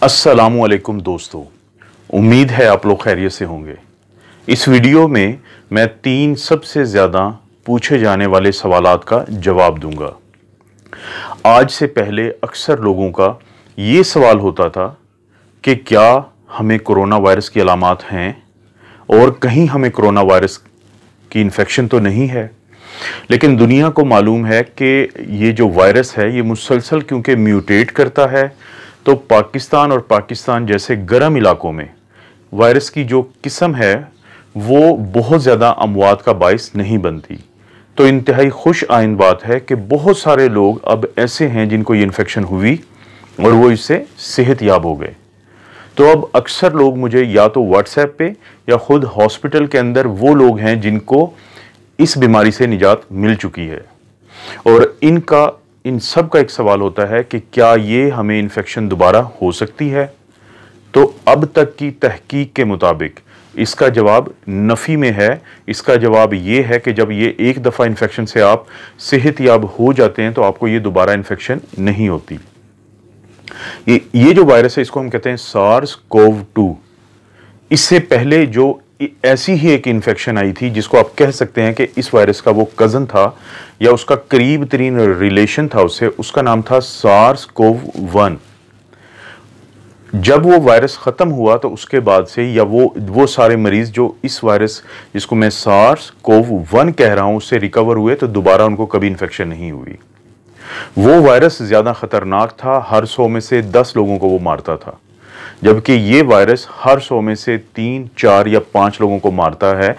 अस्सलामुअलैकुम दोस्तों, उम्मीद है आप लोग खैरियत से होंगे। इस वीडियो में मैं 3 सबसे ज़्यादा पूछे जाने वाले सवालात का जवाब दूंगा। आज से पहले अक्सर लोगों का ये सवाल होता था कि क्या हमें कोरोना वायरस की अलामात हैं और कहीं हमें कोरोना वायरस की इन्फेक्शन तो नहीं है। लेकिन दुनिया को मालूम है कि ये जो वायरस है ये मुसलसल क्योंकि म्यूटेट करता है, तो पाकिस्तान जैसे गर्म इलाकों में वायरस की जो किस्म है वो बहुत ज़्यादा अमवात का बाइस नहीं बनती। तो इंतहाई खुश आइंद बात है कि बहुत सारे लोग अब ऐसे हैं जिनको ये इन्फेक्शन हुई और वो इससे सेहतयाब हो गए। तो अब अक्सर लोग मुझे या तो व्हाट्सएप पे या खुद हॉस्पिटल के अंदर वो लोग हैं जिनको इस बीमारी से निजात मिल चुकी है, और इन सब का एक सवाल होता है कि क्या ये हमें इन्फेक्शन दोबारा हो सकती है। तो अब तक की तहकीक के मुताबिक इसका जवाब नफ़ी में है। इसका जवाब ये है कि जब ये एक दफ़ा इन्फेक्शन से आप सेहतयाब हो जाते हैं तो आपको ये दोबारा इन्फेक्शन नहीं होती। ये जो वायरस है इसको हम कहते हैं SARS-CoV-2। इससे पहले जो ऐसी ही एक इन्फेक्शन आई थी जिसको आप कह सकते हैं कि इस वायरस का वो कज़न था या उसका करीब तरीन रिलेशन था उससे, उसका नाम था SARS-CoV-1। जब वो वायरस ख़त्म हुआ तो उसके बाद से या वो सारे मरीज़ जो इस वायरस जिसको मैं SARS-CoV-1 कह रहा हूँ उससे रिकवर हुए तो दोबारा उनको कभी इन्फेक्शन नहीं हुई। वो वायरस ज़्यादा ख़तरनाक था, हर 100 में से 10 लोगों को वो मारता था, जबकि ये वायरस हर 100 में से 3, 4 या 5 लोगों को मारता है।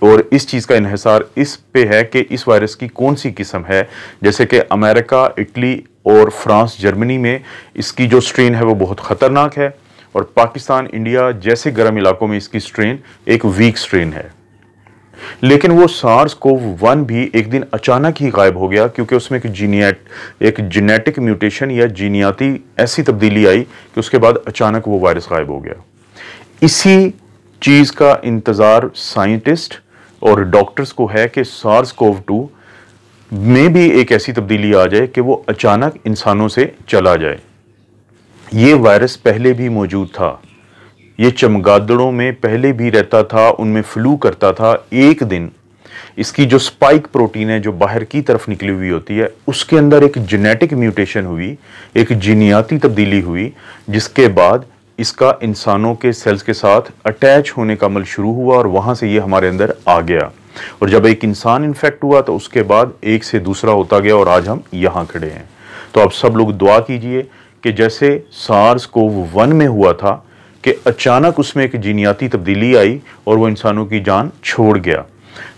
और इस चीज़ का इन्हिसार इस पे है कि इस वायरस की कौन सी किस्म है। जैसे कि अमेरिका, इटली और फ्रांस, जर्मनी में इसकी जो स्ट्रेन है वो बहुत ख़तरनाक है, और पाकिस्तान, इंडिया जैसे गर्म इलाकों में इसकी स्ट्रेन एक वीक स्ट्रेन है। लेकिन वो SARS-CoV-1 भी एक दिन अचानक ही गायब हो गया, क्योंकि उसमें एक जेनेटिक म्यूटेशन या जीनियाती ऐसी तब्दीली आई कि उसके बाद अचानक वो वायरस गायब हो गया। इसी चीज़ का इंतज़ार साइंटिस्ट और डॉक्टर्स को है कि SARS-CoV-2 में भी एक ऐसी तब्दीली आ जाए कि वो अचानक इंसानों से चला जाए। ये वायरस पहले भी मौजूद था, ये चमगादड़ों में पहले भी रहता था, उनमें फ्लू करता था। एक दिन इसकी जो स्पाइक प्रोटीन है जो बाहर की तरफ निकली हुई होती है उसके अंदर एक जेनेटिक म्यूटेशन हुई, एक जीनियाती तब्दीली हुई, जिसके बाद इसका इंसानों के सेल्स के साथ अटैच होने का अमल शुरू हुआ और वहाँ से ये हमारे अंदर आ गया। और जब एक इंसान इन्फेक्ट हुआ तो उसके बाद एक से दूसरा होता गया और आज हम यहाँ खड़े हैं। तो आप सब लोग दुआ कीजिए कि जैसे SARS-CoV-1 में हुआ था कि अचानक उसमें एक जीनियाती तब्दीली आई और वो इंसानों की जान छोड़ गया,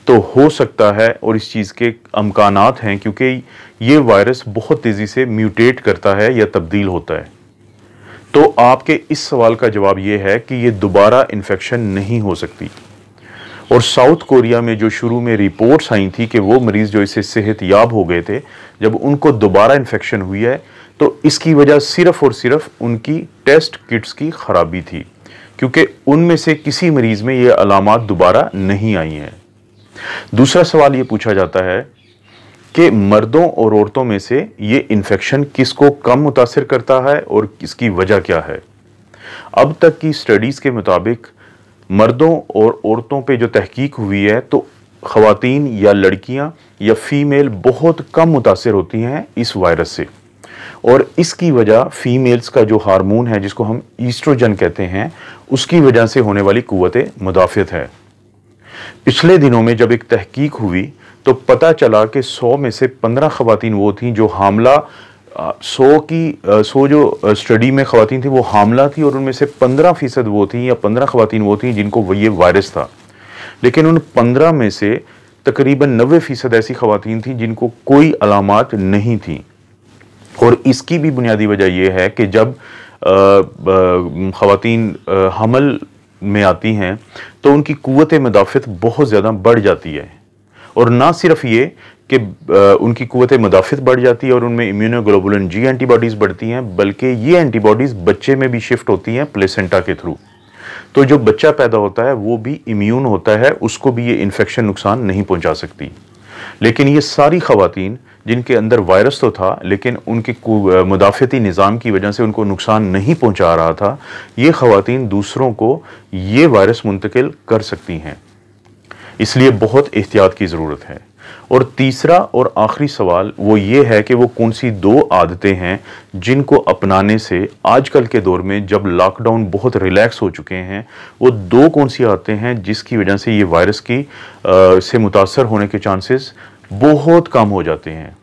तो हो सकता है, और इस चीज़ के अमकानात हैं क्योंकि ये वायरस बहुत तेज़ी से म्यूटेट करता है या तब्दील होता है। तो आपके इस सवाल का जवाब ये है कि ये दोबारा इन्फेक्शन नहीं हो सकती। और साउथ कोरिया में जो शुरू में रिपोर्ट्स आई थी कि वो मरीज़ जो इससे सेहतयाब हो गए थे, जब उनको दोबारा इन्फेक्शन हुई है तो इसकी वजह सिर्फ और सिर्फ उनकी टेस्ट किट्स की ख़राबी थी, क्योंकि उनमें से किसी मरीज़ में ये अलामात दोबारा नहीं आई हैं। दूसरा सवाल ये पूछा जाता है कि मर्दों और औरतों में से ये इन्फेक्शन किसको कम मुतासिर करता है और इसकी वजह क्या है। अब तक की स्टडीज़ के मुताबिक मर्दों और औरतों पे जो तहकीक हुई है तो ख़वातीन या लड़कियां या फीमेल बहुत कम मुतासिर होती हैं इस वायरस से, और इसकी वजह फीमेल्स का जो हार्मोन है जिसको हम ईस्ट्रोजन कहते हैं उसकी वजह से होने वाली कुव्वत मुदाफ़ियत है। पिछले दिनों में जब एक तहकीक हुई तो पता चला कि 100 में से 15 ख़वातीन वो थीं जो हामला 100 जो स्टडी में ख़वातीन थी वो हामला थी, और उनमें से 15% वो थी या 15 ख़वातीन वो थी जिनको ये वायरस था। लेकिन उन 15 में से तकरीबन 90% ऐसी ख़वातीन थी जिनको कोई अलामात नहीं थी। और इसकी भी बुनियादी वजह यह है कि जब ख़वातीन हमल में आती हैं तो उनकी कुव्वत मुदाफ़ियत बहुत ज़्यादा बढ़ जाती है, और ना सिर्फ ये कि उनकी कुव्वत मुदाफ़ियत बढ़ जाती है और उनमें इम्यूनोग्लोबुलिन जी एंटीबॉडीज़ बढ़ती हैं, बल्कि ये एंटीबॉडीज़ बच्चे में भी शिफ्ट होती हैं प्लेसेंटा के थ्रू। तो जो बच्चा पैदा होता है वो भी इम्यून होता है, उसको भी ये इन्फेक्शन नुकसान नहीं पहुंचा सकती। लेकिन ये सारी ख़वातीन जिनके अंदर वायरस तो था लेकिन उनके मुदाफ़ती निज़ाम की वजह से उनको नुकसान नहीं पहुंचा रहा था, ये ख़वातीन दूसरों को ये वायरस मुंतकिल कर सकती हैं। इसलिए बहुत एहतियात की ज़रूरत है। और तीसरा और आखिरी सवाल वो ये है कि वो कौन सी 2 आदतें हैं जिनको अपनाने से आजकल के दौर में जब लॉकडाउन बहुत रिलैक्स हो चुके हैं, वो 2 कौन सी आदतें हैं जिसकी वजह से ये वायरस की से मुतासर होने के चांसेस बहुत कम हो जाते हैं।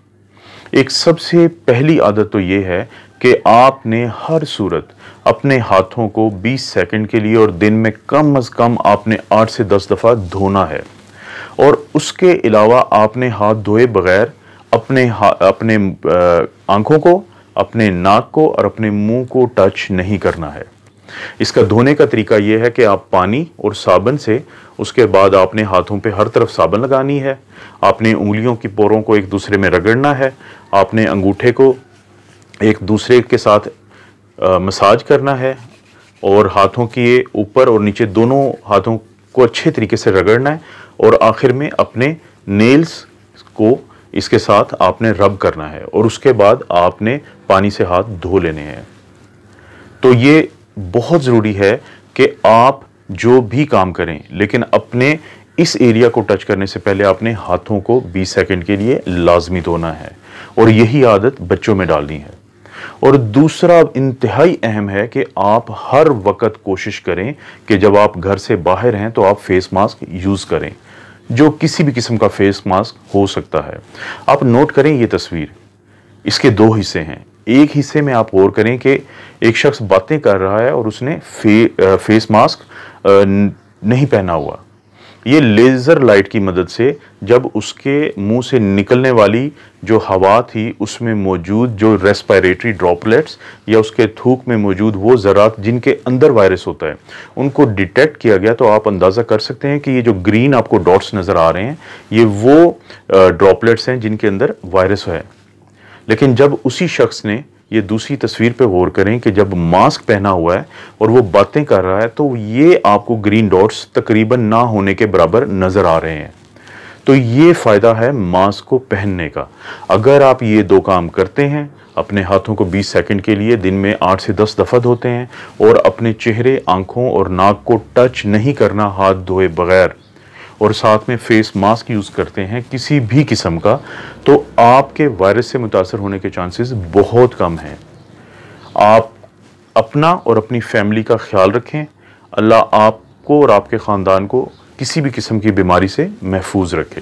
एक सबसे पहली आदत तो ये है कि आपने हर सूरत अपने हाथों को 20 सेकंड के लिए और दिन में कम से कम आपने 8 से 10 दफ़ा धोना है। और उसके अलावा आपने हाथ धोए बगैर अपने आंखों को, अपने नाक को और अपने मुंह को टच नहीं करना है। इसका धोने का तरीका यह है कि आप पानी और साबुन से, उसके बाद आपने हाथों पे हर तरफ साबुन लगानी है, आपने उंगलियों की पोरों को एक दूसरे में रगड़ना है, आपने अंगूठे को एक दूसरे के साथ मसाज करना है और हाथों के ऊपर और नीचे दोनों हाथों को अच्छे तरीके से रगड़ना है और आखिर में अपने नेल्स को इसके साथ आपने रब करना है और उसके बाद आपने पानी से हाथ धो लेने हैं। तो ये बहुत ज़रूरी है कि आप जो भी काम करें लेकिन अपने इस एरिया को टच करने से पहले आपने हाथों को 20 सेकंड के लिए लाजमी धोना है और यही आदत बच्चों में डालनी है। और दूसरा इंतहाई अहम है कि आप हर वक्त कोशिश करें कि जब आप घर से बाहर हैं तो आप फेस मास्क यूज़ करें, जो किसी भी किस्म का फेस मास्क हो सकता है। आप नोट करें ये तस्वीर, इसके 2 हिस्से हैं। एक हिस्से में आप गौर करें कि एक शख्स बातें कर रहा है और उसने फेस मास्क नहीं पहना हुआ। ये लेज़र लाइट की मदद से जब उसके मुंह से निकलने वाली जो हवा थी उसमें मौजूद जो रेस्पिरेटरी ड्रॉपलेट्स या उसके थूक में मौजूद वो ज़रात जिनके अंदर वायरस होता है उनको डिटेक्ट किया गया। तो आप अंदाज़ा कर सकते हैं कि ये जो ग्रीन आपको डॉट्स नज़र आ रहे हैं ये वो ड्रॉपलेट्स हैं जिनके अंदर वायरस है। लेकिन जब उसी शख्स ने, ये दूसरी तस्वीर पे गौर करें कि जब मास्क पहना हुआ है और वो बातें कर रहा है तो ये आपको ग्रीन डॉट्स तकरीबन ना होने के बराबर नज़र आ रहे हैं। तो ये फ़ायदा है मास्क को पहनने का। अगर आप ये 2 काम करते हैं, अपने हाथों को 20 सेकंड के लिए दिन में 8 से 10 दफ़ा धोते हैं और अपने चेहरे, आंखों और नाक को टच नहीं करना हाथ धोए बगैर, और साथ में फेस मास्क यूज़ करते हैं किसी भी किस्म का, तो आपके वायरस से मुतासर होने के चांसेस बहुत कम हैं। आप अपना और अपनी फैमिली का ख्याल रखें। अल्लाह आपको और आपके ख़ानदान को किसी भी किस्म की बीमारी से महफूज रखे।